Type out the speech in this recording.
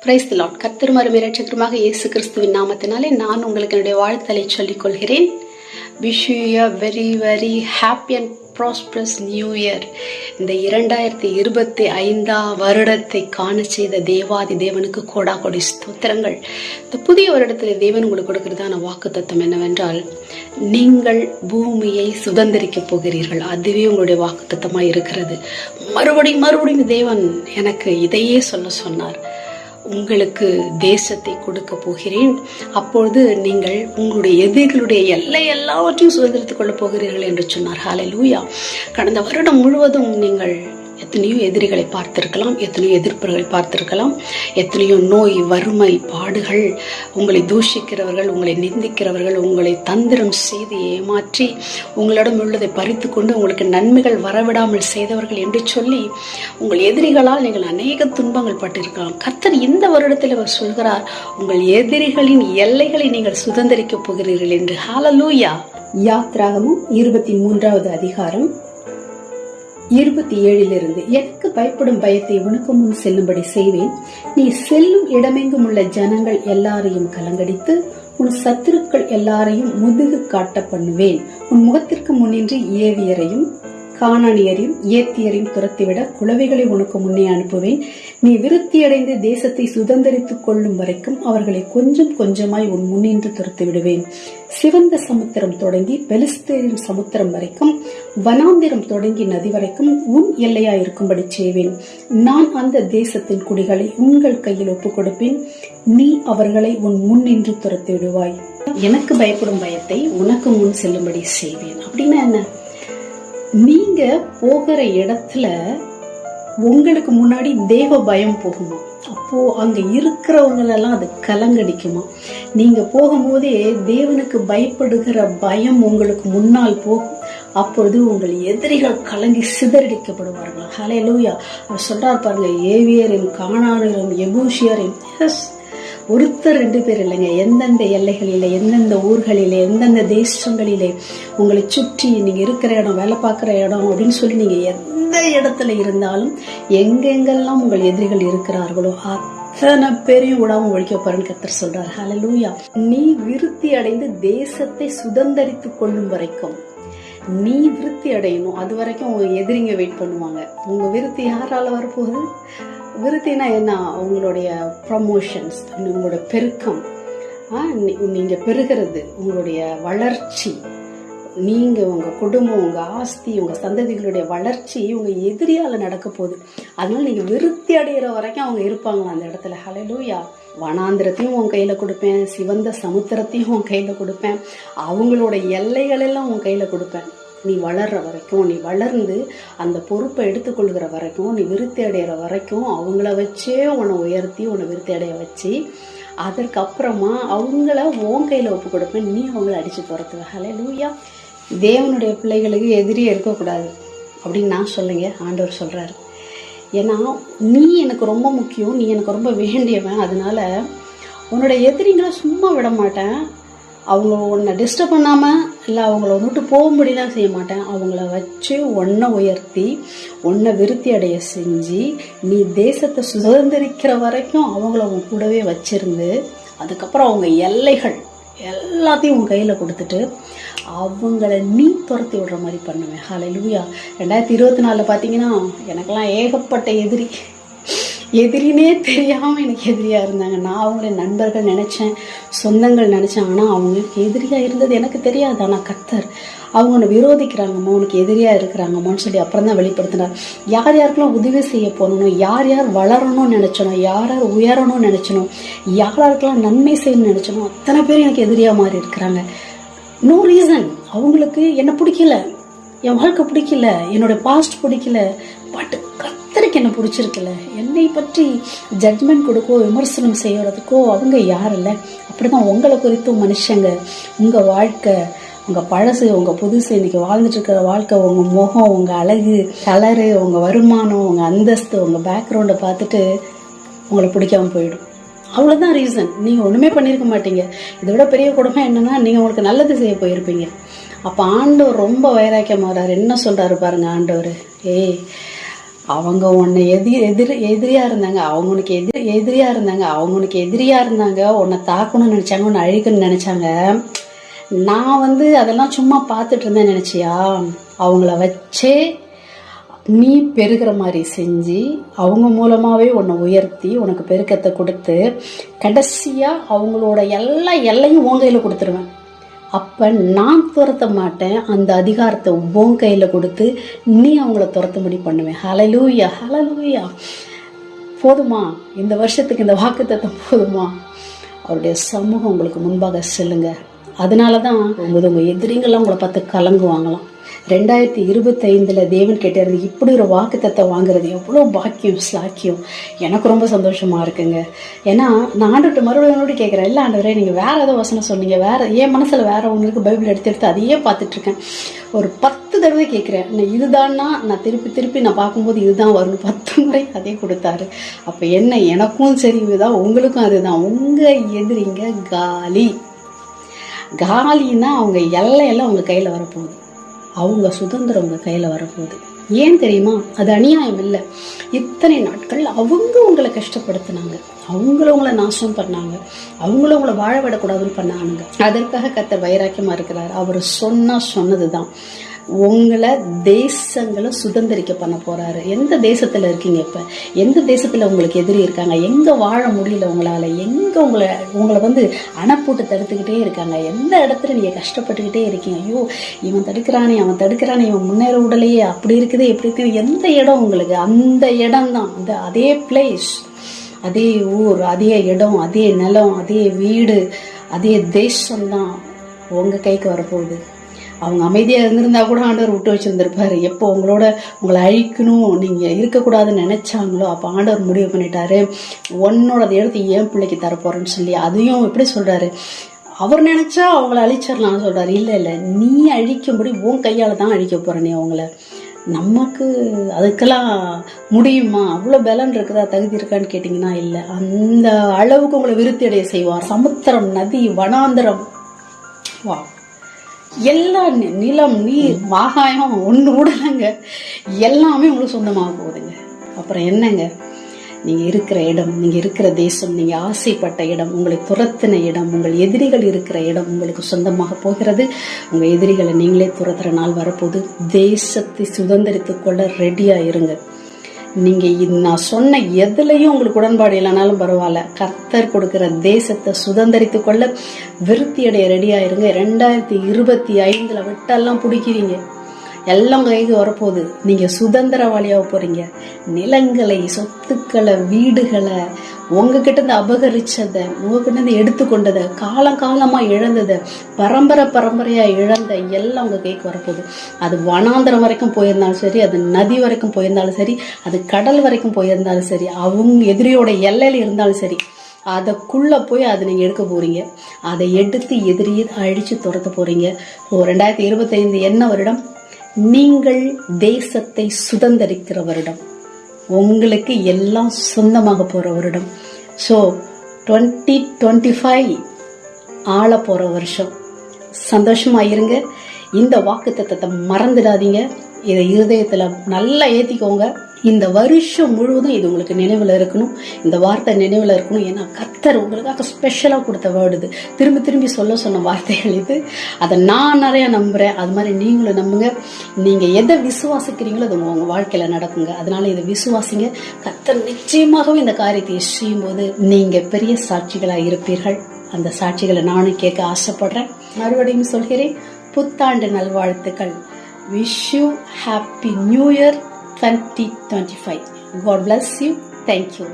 Praise the Lord. கர்த்தரும் அருமை இரட்சகருமாக இயேசு கிறிஸ்துவின் நாமத்தினாலே நான் உங்களுக்கு என்னுடைய வாழ்த்தலை சொல்லிக் கொள்கிறேன். Wish you a very very happy and prosperous new year. இந்த 2025 வருடத்தை காண செய்த தேவாதி தேவனுக்கு கோடா கோடி ஸ்தோத்திரங்கள். இந்த புதிய வருடத்தில் தேவன் உங்களுக்கு கொடுக்கிறதான வாக்கு தத்துவம் என்னவென்றால், நீங்கள் பூமியை சுதந்திரிக்க போகிறீர்கள். அதுவே உங்களுடைய வாக்கு தத்துவமாக இருக்கிறது. மறுபடியும் தேவன் எனக்கு இதையே சொல்ல சொன்னார். உங்களுக்கு தேசத்தை கொடுக்க போகிறேன். அப்பொழுது நீங்கள் உங்களுடைய எதிரிகளுடைய எல்லாவற்றையும் சுதந்திரத்துக் கொள்ள போகிறீர்கள் என்று சொன்னார். ஹல்லேலூயா. கடந்த வருடம் முழுவதும் நீங்கள் எத்தனையோ எதிரிகளை பார்த்திருக்கலாம், எத்தனையோ எதிர்ப்புகளை பார்த்திருக்கலாம், எத்தனையோ நோய், வறுமை, பாடுகள், உங்களை தூஷிக்கிறவர்கள், உங்களை நிந்திக்கிறவர்கள், உங்களை தந்திரம் செய்து ஏமாற்றி உங்களிடம் உள்ளதை பறித்து கொண்டு உங்களுக்கு நன்மைகள் வரவிடாமல் செய்தவர்கள் என்று சொல்லி உங்கள் எதிரிகளால் நீங்கள் அநேக துன்பங்கள் பட்டிருக்கலாம். கர்த்தர் இந்த வருடத்தில் அவர் சொல்கிறார், உங்கள் எதிரிகளின் எல்லைகளை நீங்கள் சுதந்திரிக்க போகிறீர்கள் என்று. ஹல்லேலூயா. யாத்ராகமம் 23வது அதிகாரம் 27 எனக்கு பயப்படும் பயத்தை உனக்கு முன் செல்லும்படி செய்வேன். நீ செல்லும் இடமெங்கும் உள்ள ஜனங்கள் எல்லாரையும் கலங்கடித்து உன் சத்துருக்கள் எல்லாரையும் முதுகு காட்ட பண்ணுவேன். உன் முகத்திற்கு முன்னின்று ஏவியரையும் கானானியரையும் ஏத்தியரையும் துரத்திவிட குளவிகளை உனக்கு முன்னே அனுப்புவேன். நீ விருத்தியடைந்து தேசத்தை சுதந்திரித்துக் கொள்ளும் வரைக்கும் அவர்களை கொஞ்சம் கொஞ்சமாய் உன் முன்னின்று துரத்தி விடுவேன். சிவந்த சமுத்திரம் தொடங்கி பெலிஸ்தேரின் சமுத்திரம் வரைக்கும், வனாந்திரம் தொடங்கி நதி வரைக்கும் உன் எல்லையாய் இருக்கும்படி செய்வேன். நான் அந்த தேசத்தின் குடிகளை உங்கள் கையில் ஒப்புக் கொடுப்பேன். நீ அவர்களை உன் முன்னின்று துரத்தி விடுவாய். எனக்கு பயப்படும் பயத்தை உனக்கு முன் செல்லும்படி செய்வேன். அப்படின்னா என்ன? நீங்க போகிற இடத்துல உங்களுக்கு முன்னாடி தேவ பயம் போகுமா? அப்போ அங்க இருக்கிறவங்களெல்லாம் அது கலங்கடிக்குமா? நீங்க போகும்போதே தேவனுக்கு பயப்படுகிற பயம் உங்களுக்கு முன்னால் போகும். அப்பொழுது உங்கள் எதிரிகள் கலங்கி சிதறடிக்கப்படுவார்கள். ஹல்லேலூயா. அவர் சொல்றார் பாருங்க, ஏவியரையும் கானானியரையும் எபூசியரையும். ஒருத்தர் 2 பேர் இல்லைங்க. எந்தெந்த எல்லைகளிலே, எந்தெந்த ஊர்களிலே, எந்தெந்த தேசங்களிலே உங்களை சுற்றி நீங்க இருக்கிற இடம், வேலை பார்க்கிற இடம் அப்படின்னு சொல்லி நீங்க எந்த இடத்துல இருந்தாலும் எங்கெங்கெல்லாம் உங்கள் எதிரிகள் இருக்கிறார்களோ அத்தனை பேரையும் விடாம ஒழிக்க போறேன்னு கர்த்தர் சொல்றார். ஹல்லேலூயா. நீ விருத்தி அடைந்து தேசத்தை சுதந்திரித்துக் கொள்ளும் வரைக்கும் நீ விருத்தி அடையணும். அது வரைக்கும் உங்க எதிரிங்க வெயிட் பண்ணுவாங்க. உங்க விருத்தி யாரால வரப்போகுது? விருத்தினா என்ன? உங்களுடைய ப்ரமோஷன்ஸ், உங்களோட பெருக்கம், நீங்க பெருகிறது, உங்களுடைய வளர்ச்சி, நீங்க உங்க குடும்பம், உங்க ஆஸ்தி, உங்க சந்ததிகளுடைய வளர்ச்சி உங்க எதிரியால நடக்க போகுது. அதனால நீங்க விருத்தி அடைகிற வரைக்கும் அவங்க இருப்பாங்களா அந்த இடத்துல. ஹல்லேலூயா. வனாந்திரத்தையும் உன் கையில கொடுப்பேன், சிவந்த சமுத்திரத்தையும் உன் கையில கொடுப்பேன், அவங்களோட எல்லைகள் எல்லாம் உன் கையில கொடுப்பேன். நீ வளர்ற வரைக்கும், நீ வளர்ந்து அந்த பொறுப்பை எடுத்துக்கொள்கிற வரைக்கும், நீ விருத்தி அடைகிற வரைக்கும் அவங்கள வச்சே உன்னை உயர்த்தி உன்னை விருத்தி அடைய வச்சு அதற்கப்புறமா அவங்கள உன் கையில ஒப்பு கொடுப்பேன். நீ அவங்கள அடிச்சு துரத்துவ. ஹல்லேலூயா. தேவனுடைய பிள்ளைகளுக்கு எதிரியே இருக்கக்கூடாது அப்படின்னு நான் சொல்லுங்க, ஆண்டவர் சொல்றாரு. ஏன்னா நீ எனக்கு ரொம்ப முக்கியம், நீ எனக்கு ரொம்ப வேண்டியவன். அதனால உன்னோட எதிரிங்களை சும்மா விட மாட்டேன். அவங்க உன்னை டிஸ்டர்ப் பண்ணாமல், இல்லை அவங்கள விட்டு போக முடியலாம் செய்ய மாட்டேன். அவங்கள வச்சு உன்னை உயர்த்தி உன்னை விருத்தி அடைய செஞ்சு நீ தேசத்தை சுதந்திரிக்கிற வரைக்கும் அவங்கள உன் கூடவே வச்சிருந்து அதுக்கப்புறம் அவங்க எல்லைகள் எல்லாத்தையும் உன் கையில் கொடுத்துட்டு அவங்கள நீ துரத்தி விடுற மாதிரி பண்ணுவேன். ஹல்லேலூயா. 2024 பார்த்தீங்கன்னா எனக்கெல்லாம் ஏகப்பட்ட எதிரினே தெரியாம எனக்கு எதிரியா இருந்தாங்க. நான் அவங்கள நண்பர்கள் நினைச்சேன், சொந்தங்கள் நினைச்சேன். ஆனா அவங்களுக்கு எதிரியா இருந்தது எனக்கு தெரியாது. ஆனா கர்த்தர் அவங்க விரோதிக்கிறாங்கம்மா, உனக்கு எதிரியா இருக்கிறாங்கம்மான்னு சொல்லி அப்புறம் தான் வெளிப்படுத்தினார். யார் யாருக்கெல்லாம் உதவி செய்ய போகணும், யார் யார் வளரணும்னு நினைச்சணும், யார் யார் உயரணும்னு நினைச்சணும், யார் யாருக்கெல்லாம் நன்மை செய்யணும்னு நினைச்சணும், அத்தனை பேர் எனக்கு எதிரியா மாறி இருக்கிறாங்க. No reason. அவங்களுக்கு என்ன பிடிக்கல, என் வாழ்க்கை பிடிக்கல, என்னோட பாஸ்ட் பிடிக்கல, பட் கர்த்தருக்கு என்ன பிடிச்சிருக்குல்ல. என்னை பற்றி ஜட்மெண்ட் கொடுக்கோ விமர்சனம் செய்யறதுக்கோ அவங்க யார் இல்லை. அப்படிதான் உங்களை குறித்தும் மனுஷங்க, உங்க வாழ்க்கை, உங்க பழசு, உங்க புதுசு, இன்னைக்கு வாழ்ந்துட்டு இருக்கிற வாழ்க்கை, உங்க முகம், உங்க அழகு, கலரு, உங்க வருமானம், உங்க அந்தஸ்து, உங்க பேக்ரவுண்டை பார்த்துட்டு உங்களை பிடிக்காம போயிடும். அவ்வளவுதான் ரீசன். நீங்க ஒண்ணுமே பண்ணிருக்க மாட்டீங்க. இதை விட பெரிய கொடுமை என்னன்னா, நீங்க உங்களுக்கு நல்லது செய்ய போயிருப்பீங்க. அப்ப ஆண்டவர் ரொம்ப வைராக்கியமாறாரு. என்ன சொல்றாரு பாருங்க ஆண்டவர், அவங்க உன்னை எதிரியா இருந்தாங்க, அவங்க உனக்கு எதிரியா இருந்தாங்க, அவங்க உனக்கு எதிரியா இருந்தாங்க, உன்னை தாக்கணும்னு நினைச்சாங்க, உன்னை அழிக்கணும்னு நினைச்சாங்க. நான் அதெல்லாம் சும்மா பார்த்துட்டு இருந்தேன் நினைச்சியா? அவங்கள வச்சே நீ பெருகிற மாதிரி செஞ்சு அவங்க மூலமாவே உன்னை உயர்த்தி உனக்கு பெருக்கத்தை கொடுத்து கடைசியா அவங்களோட எல்லா எல்லையும் உன் கையில கொடுத்துருவேன். அப்ப நான் துரத்த மாட்டேன், அந்த அதிகாரத்தை உன் கையில கொடுத்து நீ அவங்கள துரத்தும்படி பண்ணுவேன். ஹல்லேலூயா, ஹல்லேலூயா. போதுமா? இந்த வருஷத்துக்கு இந்த வாக்குத்தத்தம் போதுமா? அவருடைய சமூகம் உங்களுக்கு முன்பாக செல்லுங்க. அதனாலதான் உங்க எதிரிங்கெல்லாம் உங்களை பார்த்து கலங்குவாங்களாம். 2025 தேவன் கேட்டாரு, இப்படி ஒரு வாக்குத்தத்தை வாங்குறது எவ்வளவு பாக்கியம், ஸ்லாக்கியம். எனக்கு ரொம்ப சந்தோஷமா இருக்குங்க. ஏன்னா நான் ஆண்டுட்டு மறுபடியும் கேட்கிறேன், இல்ல ஆண்டவரே நீங்க வேற ஏதோ வசனம் சொன்னீங்க, வேற என் மனசுல வேற ஒண்ணு பைபிள் எடுத்து அதையே பார்த்துட்டு இருக்கேன். ஒரு 10 தடவை கேட்கிறேன், இதுதான்னா நான் திருப்பி நான் பார்க்கும்போது இதுதான் வரும். 10 முறை அதே கொடுத்தாரு. அப்ப என்ன, எனக்கும் சரி இதுதான், உங்களுக்கும் அதுதான். உங்க எதிரிங்க காலி. காலின்னா அவங்க எல்லையெல்லாம் உங்க கையில வரப்போகுது, அவங்க சுதந்திரம் உங்க கையில வரப்போகுது. ஏன் தெரியுமா? அது அநியாயம் இல்லை. இத்தனை நாட்கள் அவங்க உங்களை கஷ்டப்படுத்தினாங்க, அவங்கள உங்களை நாசம் பண்ணாங்க, அவங்கள உங்களை வாழ விடக்கூடாதுன்னு பண்ணானுங்க. அதற்காக கர்த்தர் வைராக்கியமா இருக்கிறார். அவர் சொன்னதுதான், உங்களை தேசங்களை சுதந்திரிக்க பண்ண போறாரு. எந்த தேசத்துல இருக்கீங்க இப்ப? எந்த தேசத்துல உங்களுக்கு எதிரி இருக்காங்க? எங்க வாழ முடியல உங்களால? எங்க உங்களை அணைப்போட்டு தடுத்துக்கிட்டே இருக்காங்க? எந்த இடத்துல நீங்க கஷ்டப்பட்டுக்கிட்டே இருக்கீங்க? ஐயோ இவன் தடுக்கிறானே, அவன் தடுக்கிறானே, இவன் முன்னேற விடலையே, அப்படி இருக்குது எப்படி இருக்குது? எந்த இடம் உங்களுக்கு? அந்த இடம் தான், அதே பிளேஸ், அதே ஊர், அதே இடம், அதே நிலம், அதே வீடு, அதே தேசம்தான் உங்க கைக்கு வரப்போகுது. அவங்க அமைதியா இருந்திருந்தா கூட ஆண்டவர் விட்டு வச்சிருந்திருப்பாரு. எப்போ உங்களை அழிக்கணும், நீங்க இருக்கக்கூடாதுன்னு நினைச்சாங்களோ அப்ப ஆண்டவர் முடிவு பண்ணிட்டாரு, உன்னோட எடுத்து என் பிள்ளைக்கு தரப்போறேன்னு சொல்லி. அதையும் எப்படி சொல்றாரு? அவர் நினைச்சா அவங்கள அழிச்சிடலாம் சொல்றாரு. இல்ல, நீ அழிக்கும்படி உன் கையால தான் அழிக்க போற நீ அவங்கள. நமக்கு அதுக்கெல்லாம் முடியுமா? அவ்வளவு பலன் இருக்குதா, தகுதி இருக்கான்னு கேட்டீங்கன்னா இல்ல. அந்த அளவுக்கு உங்களை விருத்தி அடைய செய்வார். சமுத்திரம், நதி, வனாந்தரம், வா, எல்லா நிலம், நீர், ஆகாயம் ஒண்ணு விடலங்க, எல்லாமே உங்களுக்கு சொந்தமாக போகுதுங்க. அப்புறம் என்னங்க? நீங்க இருக்கிற இடம், நீங்க இருக்கிற தேசம், நீங்க ஆசைப்பட்ட இடம், உங்களை துரத்தின இடம், உங்கள் எதிரிகள் இருக்கிற இடம் உங்களுக்கு சொந்தமாக போகிறது. உங்க எதிரிகளை நீங்களே துரத்துற நாள் வரப்போது. தேசத்தை சுதந்திரித்துக் கொள்ள ரெடியா இருங்க. நீங்க நான் சொன்ன எதுலையும் உங்களுக்கு உடன்பாடு இல்லைனாலும் பரவாயில்ல, கர்த்தர் கொடுக்கிற தேசத்தை சுதந்திரித்துக் கொள்ள விருத்தி அடைய ரெடியா இருங்க. 2025 விட்டெல்லாம் பிடிக்கிறீங்க, எல்லாம் கைக்கு வரப்போகுது. நீங்க சுதந்திரவாளியாக போறீங்க. நிலங்களை, சொத்துக்களை, வீடுகளை, உங்ககிட்ட இருந்து அபகரிச்சதை, உங்ககிட்ட இருந்து எடுத்துக்கொண்டதை, காலமா இழந்ததை, பரம்பரையா இழந்த எல்லாம் உங்க கைக்கு வரப்போகுது. அது வனாந்தரம் வரைக்கும் போயிருந்தாலும் சரி, அது நதி வரைக்கும் போயிருந்தாலும் சரி, அது கடல் வரைக்கும் போயிருந்தாலும் சரி, அவங்க எதிரியோட எல்லையில இருந்தாலும் சரி, அதுக்குள்ள போய் அதை நீங்க எடுக்க போறீங்க. அதை எடுத்து எதிரியை அழிச்சு துரத்த போறீங்க. 2025 என்ன வருடம்? நீங்கள் தேசத்தை சுதந்திரிக்கிற வருடம், உங்களுக்கு எல்லாம் சொந்தமாக போற வருடம். ஸோ 2025 ஆள போற வருஷம். சந்தோஷமா இருங்க. இந்த வாக்குத்தத்தத்தை மறந்துடாதீங்க. இதை இருதயத்துல நல்லா ஏத்திக்கோங்க. இந்த வருஷம் முழுவதும் இது உங்களுக்கு நினைவுல இருக்கணும், இந்த வார்த்தை நினைவுல இருக்கணும். ஏன்னா கர்த்தர் உங்களுக்காக ஸ்பெஷலா கொடுத்த வேர்டு இது. திரும்பி சொன்ன வார்த்தைகள் இது. அதை நான் நிறைய நம்புறேன். அது மாதிரி நீங்களும் நம்புங்க. நீங்க எதை விசுவாசிக்கிறீங்களோ அது உங்க வாழ்க்கையில நடக்குங்க. அதனால இதை விசுவாசிங்க. கர்த்தர் நிச்சயமாகவே இந்த காரியத்தை செய்யும் போது நீங்க பெரிய சாட்சிகளா இருப்பீர்கள். அந்த சாட்சிகளை நானும் கேட்க ஆசைப்படுறேன். மறுபடியும் சொல்கிறேன், புத்தாண்டு நல்வாழ்த்துக்கள். Wish you Happy New Year 2025. God bless you. Thank you.